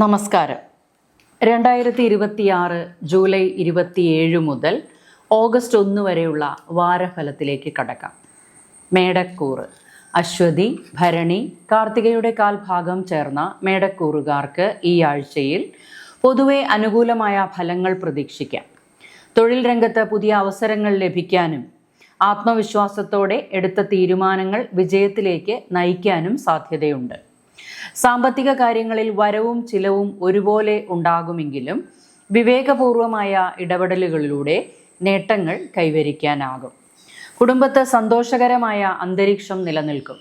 നമസ്കാരം. 2026 ജൂലൈ 27 മുതൽ ഓഗസ്റ്റ് 1 വരെയുള്ള വാരഫലത്തിലേക്ക് കടക്കാം. മേടക്കൂറ് അശ്വതി, ഭരണി, കാർത്തികയുടെ കാൽഭാഗം ചേർന്ന മേടക്കൂറുകാർക്ക് ഈ ആഴ്ചയിൽ പൊതുവെ അനുകൂലമായ ഫലങ്ങൾ പ്രതീക്ഷിക്കാം. തൊഴിൽ രംഗത്ത് പുതിയ അവസരങ്ങൾ ലഭിക്കാനും ആത്മവിശ്വാസത്തോടെ എടുത്ത തീരുമാനങ്ങൾ വിജയത്തിലേക്ക് നയിക്കാനും സാധ്യതയുണ്ട്. സാമ്പത്തിക കാര്യങ്ങളിൽ വരവും ചിലവും ഒരുപോലെ ഉണ്ടാകുമെങ്കിലും വിവേകപൂർവമായ ഇടപെടലുകളിലൂടെ നേട്ടങ്ങൾ കൈവരിക്കാനാകും. കുടുംബത്ത് സന്തോഷകരമായ അന്തരീക്ഷം നിലനിൽക്കും.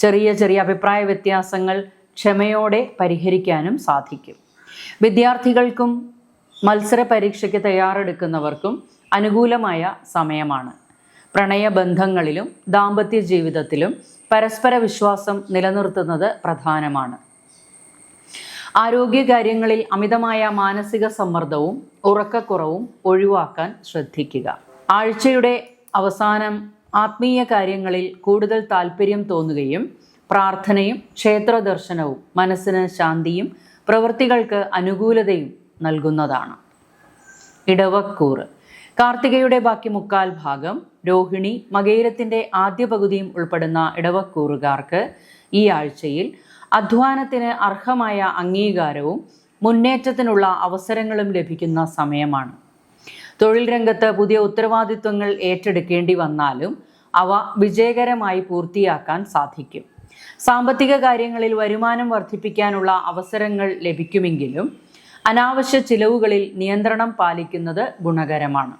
ചെറിയ ചെറിയ അഭിപ്രായ വ്യത്യാസങ്ങൾ ക്ഷമയോടെ പരിഹരിക്കാനും സാധിക്കും. വിദ്യാർത്ഥികൾക്കും മത്സര പരീക്ഷയ്ക്ക് തയ്യാറെടുക്കുന്നവർക്കും അനുകൂലമായ സമയമാണ്. പ്രണയബന്ധങ്ങളിലും ദാമ്പത്യ ജീവിതത്തിലും പരസ്പര വിശ്വാസം നിലനിർത്തുന്നത് പ്രധാനമാണ്. ആരോഗ്യകാര്യങ്ങളിൽ അമിതമായ മാനസിക സമ്മർദ്ദവും ഉറക്കക്കുറവും ഒഴിവാക്കാൻ ശ്രദ്ധിക്കുക. ആഴ്ചയുടെ അവസാനം ആത്മീയ കാര്യങ്ങളിൽ കൂടുതൽ താല്പര്യം തോന്നുകയും പ്രാർത്ഥനയും ക്ഷേത്ര ദർശനവും മനസ്സിന് ശാന്തിയും പ്രവൃത്തികൾക്ക് അനുകൂലതയും നൽകുന്നതാണ്. ഇടവക്കൂറ് കാർത്തികയുടെ ബാക്കി മുക്കാൽ ഭാഗം, രോഹിണി, മകയിരത്തിൻ്റെ ആദ്യ പകുതിയും ഉൾപ്പെടുന്ന ഇടവക്കൂറുകാർക്ക് ഈ ആഴ്ചയിൽ അധ്വാനത്തിന് അർഹമായ അംഗീകാരവും മുന്നേറ്റത്തിനുള്ള അവസരങ്ങളും ലഭിക്കുന്ന സമയമാണ്. തൊഴിൽ രംഗത്ത് പുതിയ ഉത്തരവാദിത്വങ്ങൾ ഏറ്റെടുക്കേണ്ടി വന്നാലും അവ വിജയകരമായി പൂർത്തിയാക്കാൻ സാധിക്കും. സാമ്പത്തിക കാര്യങ്ങളിൽ വരുമാനം വർദ്ധിപ്പിക്കാനുള്ള അവസരങ്ങൾ ലഭിക്കുമെങ്കിലും അനാവശ്യ ചിലവുകളിൽ നിയന്ത്രണം പാലിക്കുന്നത് ഗുണകരമാണ്.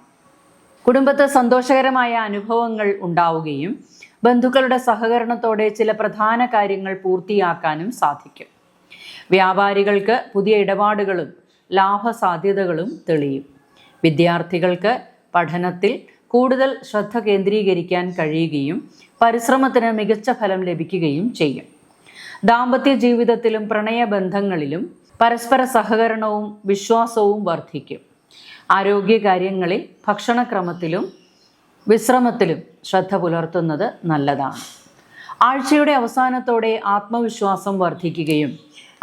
കുടുംബത്ത് സന്തോഷകരമായ അനുഭവങ്ങൾ ഉണ്ടാവുകയും ബന്ധുക്കളുടെ സഹകരണത്തോടെ ചില പ്രധാന കാര്യങ്ങൾ പൂർത്തിയാക്കാനും സാധിക്കും. വ്യാപാരികൾക്ക് പുതിയ ഇടപാടുകളും ലാഭസാധ്യതകളും തെളിയും. വിദ്യാർത്ഥികൾക്ക് പഠനത്തിൽ കൂടുതൽ ശ്രദ്ധ കേന്ദ്രീകരിക്കാൻ കഴിയുകയും പരിശ്രമത്തിന് മികച്ച ഫലം ലഭിക്കുകയും ചെയ്യും. ദാമ്പത്യ ജീവിതത്തിലും പ്രണയബന്ധങ്ങളിലും പരസ്പര സഹകരണവും വിശ്വാസവും വർദ്ധിക്കും. ആരോഗ്യകാര്യങ്ങളിൽ ഭക്ഷണക്രമത്തിലും വിശ്രമത്തിലും ശ്രദ്ധ പുലർത്തുന്നത് നല്ലതാണ്. ആഴ്ചയുടെ അവസാനത്തോടെ ആത്മവിശ്വാസം വർദ്ധിക്കുകയും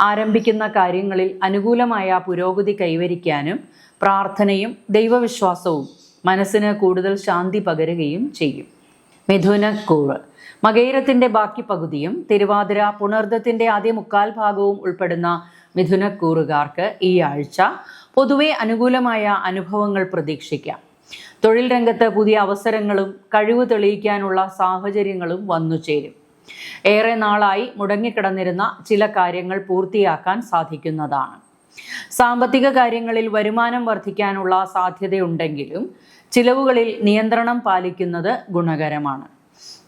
ആരംഭിക്കുന്ന കാര്യങ്ങളിൽ അനുകൂലമായ പുരോഗതി കൈവരിക്കാനും പ്രാർത്ഥനയും ദൈവവിശ്വാസവും മനസ്സിന് കൂടുതൽ ശാന്തി പകരുകയും ചെയ്യും. മിഥുനക്കൂറ് മകയിരത്തിൻ്റെ ബാക്കി പകുതിയും തിരുവാതിര, പുണർദത്തിൻ്റെ ആദ്യ മുക്കാൽ ഭാഗവും ഉൾപ്പെടുന്ന മിഥുനക്കൂറുകാർക്ക് ഈ ആഴ്ച പൊതുവെ അനുകൂലമായ അനുഭവങ്ങൾ പ്രതീക്ഷിക്കാം. തൊഴിൽ രംഗത്ത് പുതിയ അവസരങ്ങളും കഴിവ് തെളിയിക്കാനുള്ള സാഹചര്യങ്ങളും വന്നുചേരും. ഏറെ നാളായി മുടങ്ങിക്കിടന്നിരുന്ന ചില കാര്യങ്ങൾ പൂർത്തിയാക്കാൻ സാധിക്കുന്നതാണ്. സാമ്പത്തിക കാര്യങ്ങളിൽ വരുമാനം വർദ്ധിക്കാനുള്ള സാധ്യതയുണ്ടെങ്കിലും ചിലവുകളിൽ നിയന്ത്രണം പാലിക്കുന്നത് ഗുണകരമാണ്.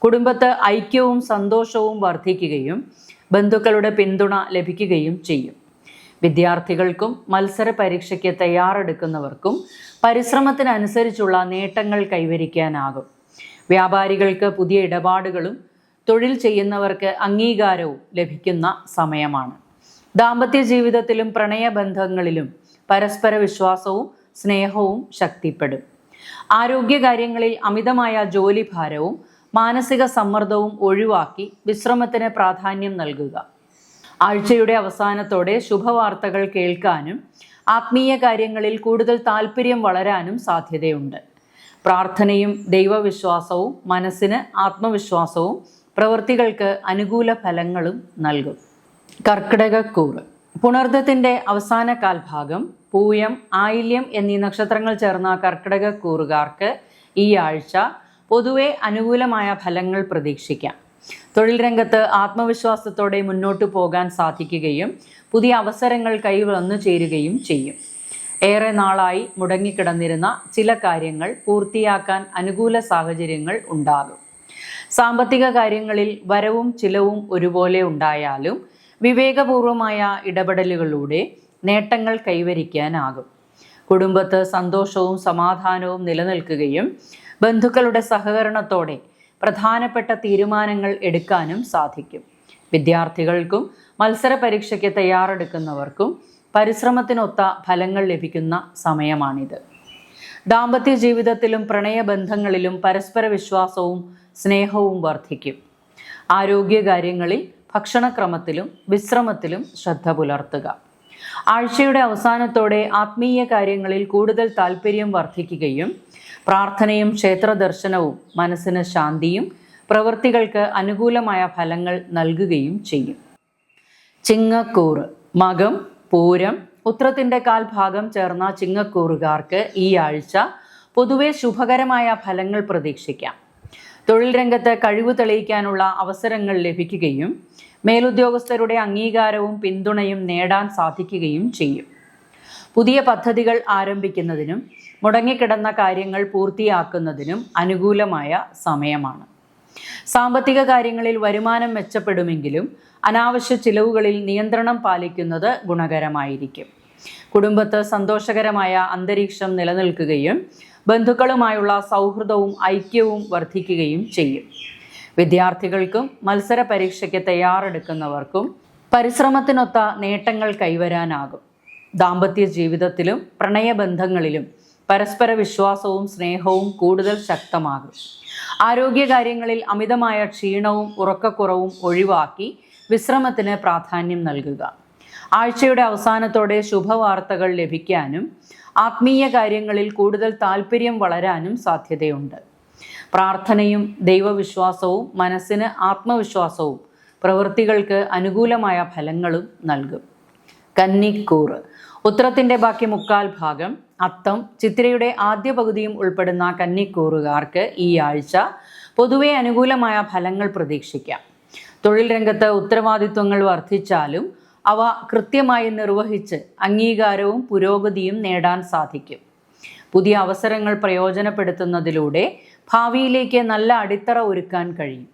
കുടുംബത്ത് ഐക്യവും സന്തോഷവും വർദ്ധിക്കുകയും ബന്ധുക്കളുടെ പിന്തുണ ലഭിക്കുകയും ചെയ്യും. വിദ്യാർത്ഥികൾക്കും മത്സര പരീക്ഷയ്ക്ക് തയ്യാറെടുക്കുന്നവർക്കും പരിശ്രമത്തിനനുസരിച്ചുള്ള നേട്ടങ്ങൾ കൈവരിക്കാനാകും. വ്യാപാരികൾക്ക് പുതിയ ഇടപാടുകളും തൊഴിൽ ചെയ്യുന്നവർക്ക് അംഗീകാരവും ലഭിക്കുന്ന സമയമാണ്. ദാമ്പത്യ ജീവിതത്തിലും പ്രണയബന്ധങ്ങളിലും പരസ്പര വിശ്വാസവും സ്നേഹവും ശക്തിപ്പെടും. ആരോഗ്യകാര്യങ്ങളിൽ അമിതമായ ജോലിഭാരവും മാനസിക സമ്മർദ്ദവും ഒഴിവാക്കി വിശ്രമത്തിന് പ്രാധാന്യം നൽകുക. ആഴ്ചയുടെ അവസാനത്തോടെ ശുഭവാർത്തകൾ കേൾക്കാനും ആത്മീയ കാര്യങ്ങളിൽ കൂടുതൽ താല്പര്യം വളരാനും സാധ്യതയുണ്ട്. പ്രാർത്ഥനയും ദൈവവിശ്വാസവും മനസ്സിന് ആത്മവിശ്വാസവും പ്രവൃത്തികൾക്ക് അനുകൂല ഫലങ്ങളും നൽകും. കർക്കിടകക്കൂറ് പുണർദത്തിൻ്റെ അവസാന കാൽഭാഗം, പൂയം, ആയില്യം എന്നീ നക്ഷത്രങ്ങൾ ചേർന്ന കർക്കിടകക്കൂറുകാർക്ക് ഈ ആഴ്ച പൊതുവെ അനുകൂലമായ ഫലങ്ങൾ പ്രതീക്ഷിക്കാം. തൊഴിൽ രംഗത്ത് ആത്മവിശ്വാസത്തോടെ മുന്നോട്ടു പോകാൻ സാധിക്കുകയും പുതിയ അവസരങ്ങൾ കൈവന്നു ചേരുകയും ചെയ്യും. ഏറെ നാളായി മുടങ്ങിക്കിടന്നിരുന്ന ചില കാര്യങ്ങൾ പൂർത്തിയാക്കാൻ അനുകൂല സാഹചര്യങ്ങൾ ഉണ്ടാകും. സാമ്പത്തിക കാര്യങ്ങളിൽ വരവും ചിലവും ഒരുപോലെ ഉണ്ടായാലും വിവേകപൂർവമായ ഇടപെടലുകളിലൂടെ നേട്ടങ്ങൾ കൈവരിക്കാനാകും. കുടുംബത്ത് സന്തോഷവും സമാധാനവും നിലനിൽക്കുകയും ബന്ധുക്കളുടെ സഹകരണത്തോടെ പ്രധാനപ്പെട്ട തീരുമാനങ്ങൾ എടുക്കാനും സാധിക്കും. വിദ്യാർത്ഥികൾക്കും മത്സര പരീക്ഷയ്ക്ക് തയ്യാറെടുക്കുന്നവർക്കും പരിശ്രമത്തിനൊത്ത ഫലങ്ങൾ ലഭിക്കുന്ന സമയമാണിത്. ദാമ്പത്യ ജീവിതത്തിലും പ്രണയബന്ധങ്ങളിലും പരസ്പര വിശ്വാസവും സ്നേഹവും വർദ്ധിക്കും. ആരോഗ്യകാര്യങ്ങളിൽ ഭക്ഷണക്രമത്തിലും വിശ്രമത്തിലും ശ്രദ്ധ പുലർത്തുക. ആഴ്ചയുടെ അവസാനത്തോടെ ആത്മീയ കാര്യങ്ങളിൽ കൂടുതൽ താല്പര്യം വർദ്ധിക്കുകയും പ്രാർത്ഥനയും ക്ഷേത്ര ദർശനവും മനസ്സിന് ശാന്തിയും പ്രവൃത്തികൾക്ക് അനുകൂലമായ ഫലങ്ങൾ നൽകുകയും ചെയ്യും. ചിങ്ങക്കൂറ് മകം, പൂരം, ഉത്രത്തിൻ്റെ കാൽഭാഗം ചേർന്ന ചിങ്ങക്കൂറുകാർക്ക് ഈ ആഴ്ച പൊതുവെ ശുഭകരമായ ഫലങ്ങൾ പ്രതീക്ഷിക്കാം. തൊഴിൽ രംഗത്ത് കഴിവ് തെളിയിക്കാനുള്ള അവസരങ്ങൾ ലഭിക്കുകയും മേലുദ്യോഗസ്ഥരുടെ അംഗീകാരവും പിന്തുണയും നേടാൻ സാധിക്കുകയും ചെയ്യും. പുതിയ പദ്ധതികൾ ആരംഭിക്കുന്നതിനും മുടങ്ങിക്കിടന്ന കാര്യങ്ങൾ പൂർത്തിയാക്കുന്നതിനും അനുകൂലമായ സമയമാണ്. സാമ്പത്തിക കാര്യങ്ങളിൽ വരുമാനം മെച്ചപ്പെടുമെങ്കിലും അനാവശ്യ ചിലവുകളിൽ നിയന്ത്രണം പാലിക്കുന്നത് ഗുണകരമായിരിക്കും. കുടുംബത്ത് സന്തോഷകരമായ അന്തരീക്ഷം നിലനിൽക്കുകയും ബന്ധുക്കളുമായുള്ള സൗഹൃദവും ഐക്യവും വർദ്ധിക്കുകയും ചെയ്യും. വിദ്യാർത്ഥികൾക്കും മത്സര പരീക്ഷയ്ക്ക് തയ്യാറെടുക്കുന്നവർക്കും പരിശ്രമത്തിനൊത്ത നേട്ടങ്ങൾ കൈവരാനാകും. ദാമ്പത്യ ജീവിതത്തിലും പ്രണയബന്ധങ്ങളിലും പരസ്പര വിശ്വാസവും സ്നേഹവും കൂടുതൽ ശക്തമാകും. ആരോഗ്യകാര്യങ്ങളിൽ അമിതമായ ക്ഷീണവും ഉറക്കക്കുറവും ഒഴിവാക്കി വിശ്രമത്തിന് പ്രാധാന്യം നൽകുക. ആഴ്ചയുടെ അവസാനത്തോടെ ശുഭവാർത്തകൾ ലഭിക്കാനും ആത്മീയ കാര്യങ്ങളിൽ കൂടുതൽ താല്പര്യം വളരാനും സാധ്യതയുണ്ട്. പ്രാർത്ഥനയും ദൈവവിശ്വാസവും മനസ്സിന് ആത്മവിശ്വാസവും പ്രവൃത്തികൾക്ക് അനുകൂലമായ ഫലങ്ങളും നൽകും. കന്നിക്കൂറ് ഉത്രത്തിൻ്റെ ബാക്കി മുക്കാൽ ഭാഗം, അത്തം, ചിത്തിരയുടെ ആദ്യ പകുതിയും ഉൾപ്പെടുന്ന കന്നിക്കൂറുകാർക്ക് ഈ ആഴ്ച പൊതുവെ അനുകൂലമായ ഫലങ്ങൾ പ്രതീക്ഷിക്കാം. തൊഴിൽ രംഗത്ത് ഉത്തരവാദിത്വങ്ങൾ വർദ്ധിച്ചാലും അവ കൃത്യമായി നിർവഹിച്ച് അംഗീകാരവും പുരോഗതിയും നേടാൻ സാധിക്കും. പുതിയ അവസരങ്ങൾ പ്രയോജനപ്പെടുത്തുന്നതിലൂടെ ഭാവിയിലേക്ക് നല്ല അടിത്തറ ഒരുക്കാൻ കഴിയും.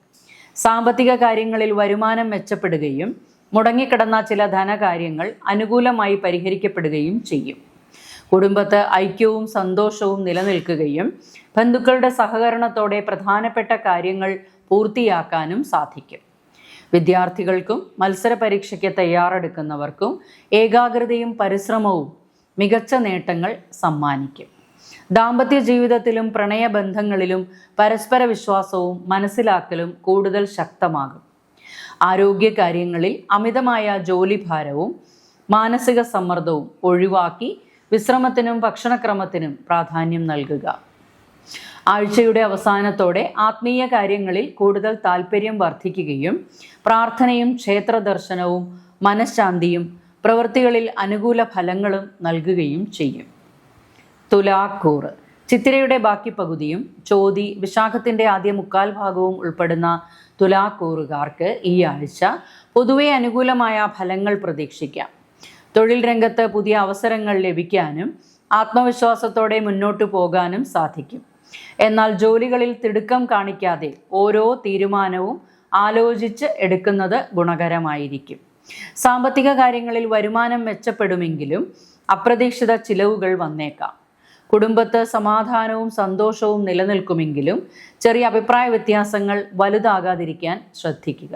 സാമ്പത്തിക കാര്യങ്ങളിൽ വരുമാനം മെച്ചപ്പെടുകയും മുടങ്ങിക്കിടന്ന ചില ധനകാര്യങ്ങൾ അനുകൂലമായി പരിഹരിക്കപ്പെടുകയും ചെയ്യും. കുടുംബത്ത് ഐക്യവും സന്തോഷവും നിലനിൽക്കുകയും ബന്ധുക്കളുടെ സഹകരണത്തോടെ പ്രധാനപ്പെട്ട കാര്യങ്ങൾ പൂർത്തിയാക്കാനും സാധിക്കും. വിദ്യാർത്ഥികൾക്കും മത്സര പരീക്ഷയ്ക്ക് തയ്യാറെടുക്കുന്നവർക്കും ഏകാഗ്രതയും പരിശ്രമവും മികച്ച നേട്ടങ്ങൾ സമ്മാനിക്കും. ദാമ്പത്യ ജീവിതത്തിലും പ്രണയബന്ധങ്ങളിലും പരസ്പര വിശ്വാസവും മനസ്സിലാക്കലും കൂടുതൽ ശക്തമാകും. ആരോഗ്യകാര്യങ്ങളിൽ അമിതമായ ജോലിഭാരവും മാനസിക സമ്മർദ്ദവും ഒഴിവാക്കി വിശ്രമത്തിനും ഭക്ഷണക്രമത്തിനും പ്രാധാന്യം നൽകുക. ആഴ്ചയുടെ അവസാനത്തോടെ ആത്മീയ കാര്യങ്ങളിൽ കൂടുതൽ താല്പര്യം വർദ്ധിക്കുകയും പ്രാർത്ഥനയും ക്ഷേത്ര ദർശനവും മനഃശാന്തിയും പ്രവൃത്തികളിൽ അനുകൂല ഫലങ്ങളും നൽകുകയും ചെയ്യും. തുലാക്കൂറ് ചിത്തിരയുടെ ബാക്കി പകുതിയും ചോതി, വിശാഖത്തിൻ്റെ ആദ്യ മുക്കാൽ ഭാഗവും ഉൾപ്പെടുന്ന തുലാക്കൂറുകാർക്ക് ഈ ആഴ്ച പൊതുവെ അനുകൂലമായ ഫലങ്ങൾ പ്രതീക്ഷിക്കാം. തൊഴിൽ രംഗത്ത് പുതിയ അവസരങ്ങൾ ലഭിക്കാനും ആത്മവിശ്വാസത്തോടെ മുന്നോട്ടു പോകാനും സാധിക്കും. എന്നാൽ ജോലികളിൽ തിടുക്കം കാണിക്കാതെ ഓരോ തീരുമാനവും ആലോചിച്ച് എടുക്കുന്നത് ഗുണകരമായിരിക്കും. സാമ്പത്തിക കാര്യങ്ങളിൽ വരുമാനം മെച്ചപ്പെടുമെങ്കിലും അപ്രതീക്ഷിത ചിലവുകൾ വന്നേക്കാം. കുടുംബത്ത് സമാധാനവും സന്തോഷവും നിലനിൽക്കുമെങ്കിലും ചെറിയ അഭിപ്രായ വ്യത്യാസങ്ങൾ വലുതാകാതിരിക്കാൻ ശ്രദ്ധിക്കുക.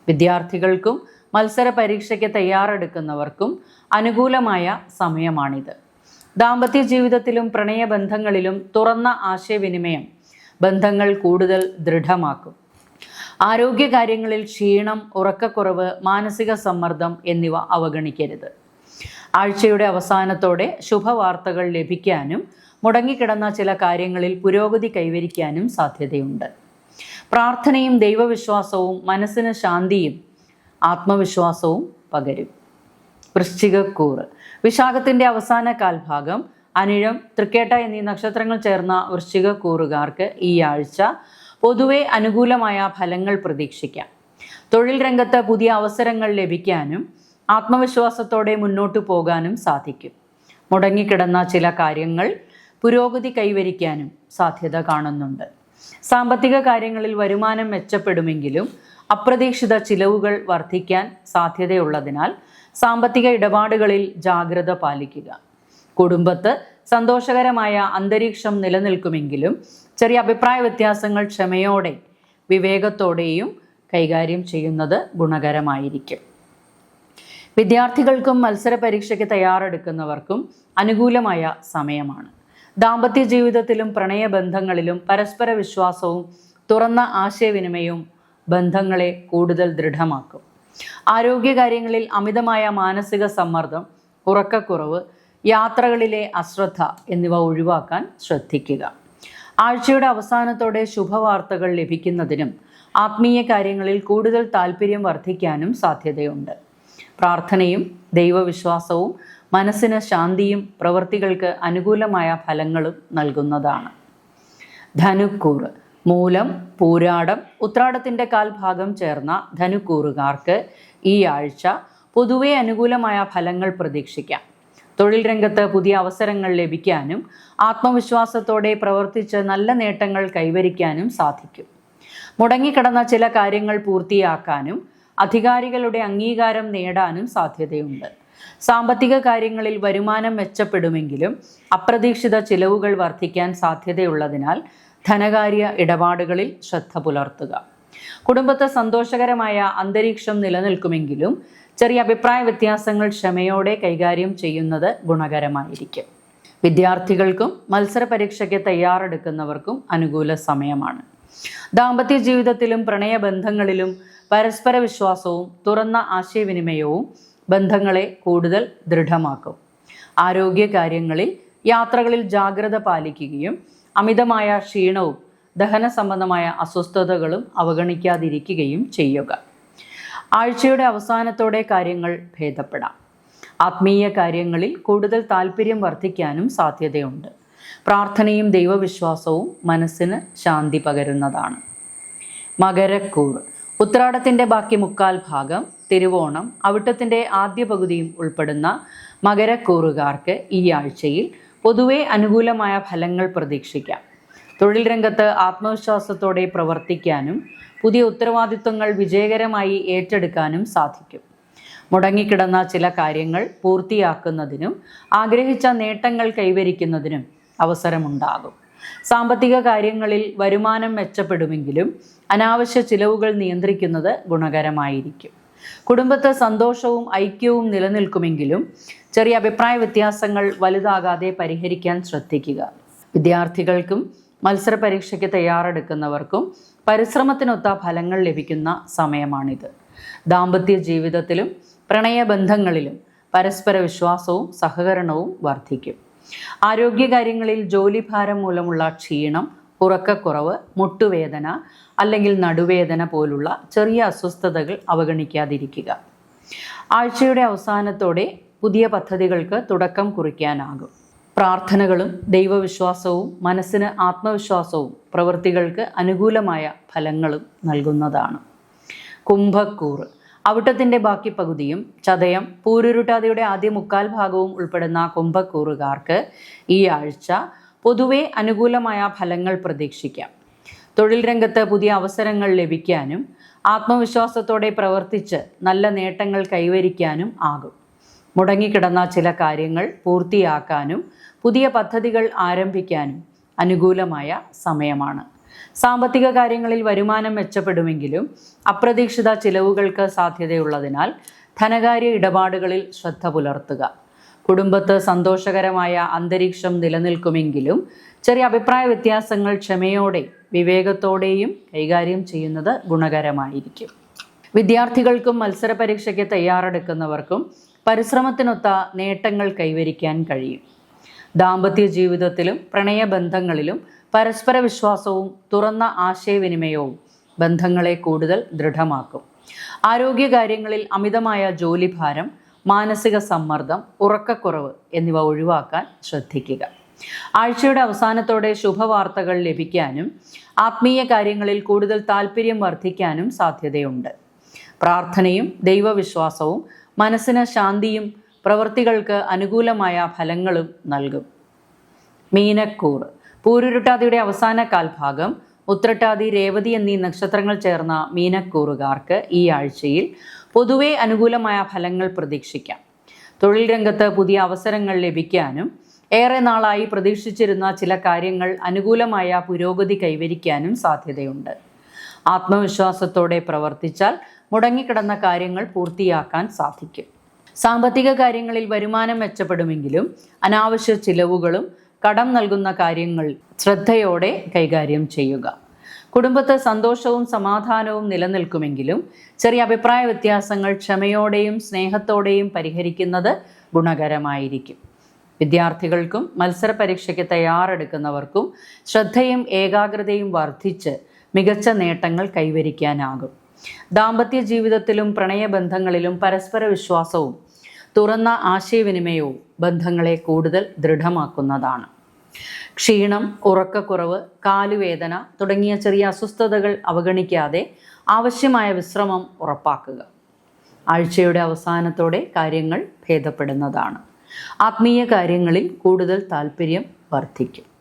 വിദ്യാർത്ഥികൾക്കും മത്സര പരീക്ഷയ്ക്ക് തയ്യാറെടുക്കുന്നവർക്കും അനുകൂലമായ സമയമാണിത്. ദാമ്പത്യ ജീവിതത്തിലും പ്രണയബന്ധങ്ങളിലും തുറന്ന ആശയവിനിമയം ബന്ധങ്ങൾ കൂടുതൽ ദൃഢമാക്കും. ആരോഗ്യകാര്യങ്ങളിൽ ക്ഷീണം, ഉറക്കക്കുറവ്, മാനസിക സമ്മർദ്ദം എന്നിവ അവഗണിക്കരുത്. ആഴ്ചയുടെ അവസാനത്തോടെ ശുഭവാർത്തകൾ ലഭിക്കാനും മുടങ്ങിക്കിടന്ന ചില കാര്യങ്ങളിൽ പുരോഗതി കൈവരിക്കാനും സാധ്യതയുണ്ട്. പ്രാർത്ഥനയും ദൈവവിശ്വാസവും മനസ്സിന് ശാന്തിയും ആത്മവിശ്വാസവും പകരും. വൃശ്ചികക്കൂറ് വിശാഖത്തിൻ്റെ അവസാന കാൽഭാഗം, അനിഴം, തൃക്കേട്ട എന്നീ നക്ഷത്രങ്ങൾ ചേർന്ന വൃശ്ചികക്കൂറുകാർക്ക് ഈ ആഴ്ച പൊതുവെ അനുകൂലമായ ഫലങ്ങൾ പ്രതീക്ഷിക്കാം. തൊഴിൽ രംഗത്ത് പുതിയ അവസരങ്ങൾ ലഭിക്കാനും ആത്മവിശ്വാസത്തോടെ മുന്നോട്ടു പോകാനും സാധിക്കും. മുടങ്ങിക്കിടന്ന ചില കാര്യങ്ങൾ പുരോഗതി കൈവരിക്കാനും സാധ്യത കാണുന്നുണ്ട്. സാമ്പത്തിക കാര്യങ്ങളിൽ വരുമാനം മെച്ചപ്പെടുമെങ്കിലും അപ്രതീക്ഷിത ചിലവുകൾ വർദ്ധിക്കാൻ സാധ്യതയുള്ളതിനാൽ സാമ്പത്തിക ഇടപാടുകളിൽ ജാഗ്രത പാലിക്കുക. കുടുംബത്ത് സന്തോഷകരമായ അന്തരീക്ഷം നിലനിൽക്കുമെങ്കിലും ചെറിയ അഭിപ്രായ വ്യത്യാസങ്ങൾ ക്ഷമയോടെ വിവേകത്തോടെയും കൈകാര്യം ചെയ്യുന്നത് ഗുണകരമായിരിക്കും. വിദ്യാർത്ഥികൾക്കും മത്സര പരീക്ഷയ്ക്ക് തയ്യാറെടുക്കുന്നവർക്കും അനുകൂലമായ സമയമാണ്. ദാമ്പത്യ ജീവിതത്തിലും പ്രണയബന്ധങ്ങളിലും പരസ്പര വിശ്വാസവും തുറന്ന ആശയവിനിമയവും ബന്ധങ്ങളെ കൂടുതൽ ദൃഢമാക്കും. ആരോഗ്യകാര്യങ്ങളിൽ അമിതമായ മാനസിക സമ്മർദ്ദം ഉറക്കക്കുറവ്, യാത്രകളിലെ അശ്രദ്ധ എന്നിവ ഒഴിവാക്കാൻ ശ്രദ്ധിക്കുക. ആഴ്ചയുടെ അവസാനത്തോടെ ശുഭവാർത്തകൾ ലഭിക്കുന്നതിനും ആത്മീയ കാര്യങ്ങളിൽ കൂടുതൽ താല്പര്യം വർദ്ധിക്കാനും സാധ്യതയുണ്ട്. പ്രാർത്ഥനയും ദൈവവിശ്വാസവും മനസ്സിന് ശാന്തിയും പ്രവൃത്തികൾക്ക് അനുകൂലമായ ഫലങ്ങളും നൽകുന്നതാണ്. ധനുക്കൂറ് മൂലം, പൂരാടം, ഉത്രാടത്തിൻ്റെ കാൽഭാഗം ചേർന്ന ധനുക്കൂറുകാർക്ക് ഈ ആഴ്ച പൊതുവെ അനുകൂലമായ ഫലങ്ങൾ പ്രതീക്ഷിക്കാം. തൊഴിൽ രംഗത്ത് പുതിയ അവസരങ്ങൾ ലഭിക്കാനും ആത്മവിശ്വാസത്തോടെ പ്രവർത്തിച്ച് നല്ല നേട്ടങ്ങൾ കൈവരിക്കാനും സാധിക്കും. മുടങ്ങിക്കിടന്ന ചില കാര്യങ്ങൾ പൂർത്തിയാക്കാനും അധികാരികളുടെ അംഗീകാരം നേടാനും സാധ്യതയുണ്ട്. സാമ്പത്തിക കാര്യങ്ങളിൽ വരുമാനം മെച്ചപ്പെടുമെങ്കിലും അപ്രതീക്ഷിത ചിലവുകൾ വർദ്ധിക്കാൻ സാധ്യതയുള്ളതിനാൽ ധനകാര്യ ഇടപാടുകളിൽ ശ്രദ്ധ പുലർത്തുക. കുടുംബത്തെ സന്തോഷകരമായ അന്തരീക്ഷം നിലനിൽക്കുമെങ്കിലും ചെറിയ അഭിപ്രായ വ്യത്യാസങ്ങൾ ക്ഷമയോടെ കൈകാര്യം ചെയ്യുന്നത് ഗുണകരമായിരിക്കും. വിദ്യാർത്ഥികൾക്കും മത്സര പരീക്ഷയ്ക്ക് തയ്യാറെടുക്കുന്നവർക്കും അനുകൂല സമയമാണ്. ദാമ്പത്യ ജീവിതത്തിലും പ്രണയബന്ധങ്ങളിലും പരസ്പര വിശ്വാസവും തുറന്ന ആശയവിനിമയവും ബന്ധങ്ങളെ കൂടുതൽ ദൃഢമാക്കും. ആരോഗ്യകാര്യങ്ങളിൽ യാത്രകളിൽ ജാഗ്രത പാലിക്കുകയും അമിതമായ ക്ഷീണവും ദഹന സംബന്ധമായ അസ്വസ്ഥതകളും അവഗണിക്കാതിരിക്കുകയും ചെയ്യുക. ആഴ്ചയുടെ അവസാനത്തോടെ കാര്യങ്ങൾ ഭേദപ്പെടാം. ആത്മീയ കാര്യങ്ങളിൽ കൂടുതൽ താല്പര്യം വർദ്ധിക്കാനും സാധ്യതയുണ്ട്. പ്രാർത്ഥനയും ദൈവവിശ്വാസവും മനസ്സിന് ശാന്തി പകരുന്നതാണ്. മകരക്കൂറ് ഉത്രാടത്തിൻ്റെ ബാക്കി മുക്കാൽ ഭാഗം, തിരുവോണം, അവിട്ടത്തിൻ്റെ ആദ്യ പകുതിയും ഉൾപ്പെടുന്ന മകരക്കൂറുകാർക്ക് ഈ ആഴ്ചയിൽ പൊതുവെ അനുകൂലമായ ഫലങ്ങൾ പ്രതീക്ഷിക്കാം. തൊഴിൽ രംഗത്ത് ആത്മവിശ്വാസത്തോടെ പ്രവർത്തിക്കാനും പുതിയ ഉത്തരവാദിത്വങ്ങൾ വിജയകരമായി ഏറ്റെടുക്കാനും സാധിക്കും. മുടങ്ങിക്കിടന്ന ചില കാര്യങ്ങൾ പൂർത്തിയാക്കുന്നതിനും ആഗ്രഹിച്ച നേട്ടങ്ങൾ കൈവരിക്കുന്നതിനും അവസരമുണ്ടാകും. സാമ്പത്തിക കാര്യങ്ങളിൽ വരുമാനം മെച്ചപ്പെടുമെങ്കിലും അനാവശ്യ ചിലവുകൾ നിയന്ത്രിക്കുന്നത് ഗുണകരമായിരിക്കും. കുടുംബത്ത് സന്തോഷവും ഐക്യവും നിലനിൽക്കുമെങ്കിലും ചെറിയ അഭിപ്രായ വ്യത്യാസങ്ങൾ വലുതാകാതെ പരിഹരിക്കാൻ ശ്രദ്ധിക്കുക. വിദ്യാർത്ഥികൾക്കും മത്സര പരീക്ഷയ്ക്ക് തയ്യാറെടുക്കുന്നവർക്കും പരിശ്രമത്തിനൊത്ത ഫലങ്ങൾ ലഭിക്കുന്ന സമയമാണിത്. ദാമ്പത്യ ജീവിതത്തിലും പ്രണയബന്ധങ്ങളിലും പരസ്പര വിശ്വാസവും സഹകരണവും വർദ്ധിക്കും. ആരോഗ്യകാര്യങ്ങളിൽ ജോലിഭാരം മൂലമുള്ള ക്ഷീണം, ഉറക്കക്കുറവ്, മുട്ടുവേദന അല്ലെങ്കിൽ നടുവേദന പോലുള്ള ചെറിയ അസ്വസ്ഥതകൾ അവഗണിക്കാതിരിക്കുക. ആഴ്ചയുടെ അവസാനത്തോടെ പുതിയ പദ്ധതികൾക്ക് തുടക്കം കുറിക്കാനാകും. പ്രാർത്ഥനകളും ദൈവവിശ്വാസവും മനസ്സിന് ആത്മവിശ്വാസവും പ്രവൃത്തികൾക്ക് അനുകൂലമായ ഫലങ്ങളും നൽകുന്നതാണ്. കുംഭക്കൂറ് അവിട്ടത്തിൻ്റെ ബാക്കി പകുതിയും ചതയം, പൂരുരുട്ടാതിയുടെ ആദ്യ മുക്കാൽ ഭാഗവും ഉൾപ്പെടുന്ന കുംഭക്കൂറുകാർക്ക് ഈ ആഴ്ച പൊതുവെ അനുകൂലമായ ഫലങ്ങൾ പ്രതീക്ഷിക്കാം. തൊഴിൽ രംഗത്ത് പുതിയ അവസരങ്ങൾ ലഭിക്കാനും ആത്മവിശ്വാസത്തോടെ പ്രവർത്തിച്ച് നല്ല നേട്ടങ്ങൾ കൈവരിക്കാനും ആകും. മുടങ്ങിക്കിടന്ന ചില കാര്യങ്ങൾ പൂർത്തിയാക്കാനും പുതിയ പദ്ധതികൾ ആരംഭിക്കാനും അനുകൂലമായ സമയമാണ്. സാമ്പത്തിക കാര്യങ്ങളിൽ വരുമാനം മെച്ചപ്പെടുമെങ്കിലും അപ്രതീക്ഷിത ചിലവുകൾക്ക് സാധ്യതയുള്ളതിനാൽ ധനകാര്യ ഇടപാടുകളിൽ ശ്രദ്ധ പുലർത്തുക. കുടുംബത്ത് സന്തോഷകരമായ അന്തരീക്ഷം നിലനിൽക്കുമെങ്കിലും ചെറിയ അഭിപ്രായ വ്യത്യാസങ്ങൾ ക്ഷമയോടെ വിവേകത്തോടെയും കൈകാര്യം ചെയ്യുന്നത് ഗുണകരമായിരിക്കും. വിദ്യാർത്ഥികൾക്കും മത്സര പരീക്ഷയ്ക്ക് തയ്യാറെടുക്കുന്നവർക്കും പരിശ്രമത്തിനൊത്ത നേട്ടങ്ങൾ കൈവരിക്കാൻ കഴിയും. ദാമ്പത്യ ജീവിതത്തിലും പ്രണയബന്ധങ്ങളിലും പരസ്പര വിശ്വാസവും തുറന്ന ആശയവിനിമയവും ബന്ധങ്ങളെ കൂടുതൽ ദൃഢമാക്കും. ആരോഗ്യകാര്യങ്ങളിൽ അമിതമായ ജോലിഭാരം, മാനസിക സമ്മർദ്ദം, ഉറക്കക്കുറവ് എന്നിവ ഒഴിവാക്കാൻ ശ്രദ്ധിക്കുക. ആഴ്ചയുടെ അവസാനത്തോടെ ശുഭവാർത്തകൾ ലഭിക്കാനും ആത്മീയ കാര്യങ്ങളിൽ കൂടുതൽ താല്പര്യം വർദ്ധിക്കാനും സാധ്യതയുണ്ട്. പ്രാർത്ഥനയും ദൈവവിശ്വാസവും മനസ്സിന് ശാന്തിയും പ്രവൃത്തികൾക്ക് അനുകൂലമായ ഫലങ്ങളും നൽകും. മീനക്കൂറ് പൂരുരുട്ടാതിയുടെ അവസാന കാൽഭാഗം, ഉത്രട്ടാതി, രേവതി എന്നീ നക്ഷത്രങ്ങൾ ചേർന്ന മീനക്കൂറുകാർക്ക് ഈ ആഴ്ചയിൽ പൊതുവെ അനുകൂലമായ ഫലങ്ങൾ പ്രതീക്ഷിക്കാം. തൊഴിൽ രംഗത്ത് പുതിയ അവസരങ്ങൾ ലഭിക്കാനും ഏറെ നാളായി പ്രതീക്ഷിച്ചിരുന്ന ചില കാര്യങ്ങൾ അനുകൂലമായ പുരോഗതി കൈവരിക്കാനും സാധ്യതയുണ്ട്. ആത്മവിശ്വാസത്തോടെ പ്രവർത്തിച്ചാൽ മുടങ്ങിക്കിടന്ന കാര്യങ്ങൾ പൂർത്തിയാക്കാൻ സാധിക്കും. സാമ്പത്തിക കാര്യങ്ങളിൽ വരുമാനം മെച്ചപ്പെടുമെങ്കിലും അനാവശ്യ ചിലവുകളും കടം നൽകുന്ന കാര്യങ്ങൾ ശ്രദ്ധയോടെ കൈകാര്യം ചെയ്യുക. കുടുംബത്ത് സന്തോഷവും സമാധാനവും നിലനിൽക്കുമെങ്കിലും ചെറിയ അഭിപ്രായ വ്യത്യാസങ്ങൾ ക്ഷമയോടെയും സ്നേഹത്തോടെയും പരിഹരിക്കുന്നത് ഗുണകരമായിരിക്കും. വിദ്യാർത്ഥികൾക്കും മത്സര പരീക്ഷയ്ക്ക് തയ്യാറെടുക്കുന്നവർക്കും ശ്രദ്ധയും ഏകാഗ്രതയും വർദ്ധിച്ച് മികച്ച നേട്ടങ്ങൾ കൈവരിക്കാനാകും. ദാമ്പത്യ ജീവിതത്തിലും പ്രണയബന്ധങ്ങളിലും പരസ്പര വിശ്വാസവും തുറന്ന ആശയവിനിമയവും ബന്ധങ്ങളെ കൂടുതൽ ദൃഢമാക്കുന്നതാണ്. ക്ഷീണം, ഉറക്കക്കുറവ്, കാലുവേദന തുടങ്ങിയ ചെറിയ അസ്വസ്ഥതകൾ അവഗണിക്കാതെ ആവശ്യമായ വിശ്രമം ഉറപ്പാക്കുക. ആഴ്ചയുടെ അവസാനത്തോടെ കാര്യങ്ങൾ ഭേദപ്പെടുന്നതാണ്. ആത്മീയ കാര്യങ്ങളിൽ കൂടുതൽ താല്പര്യം വർദ്ധിക്കും.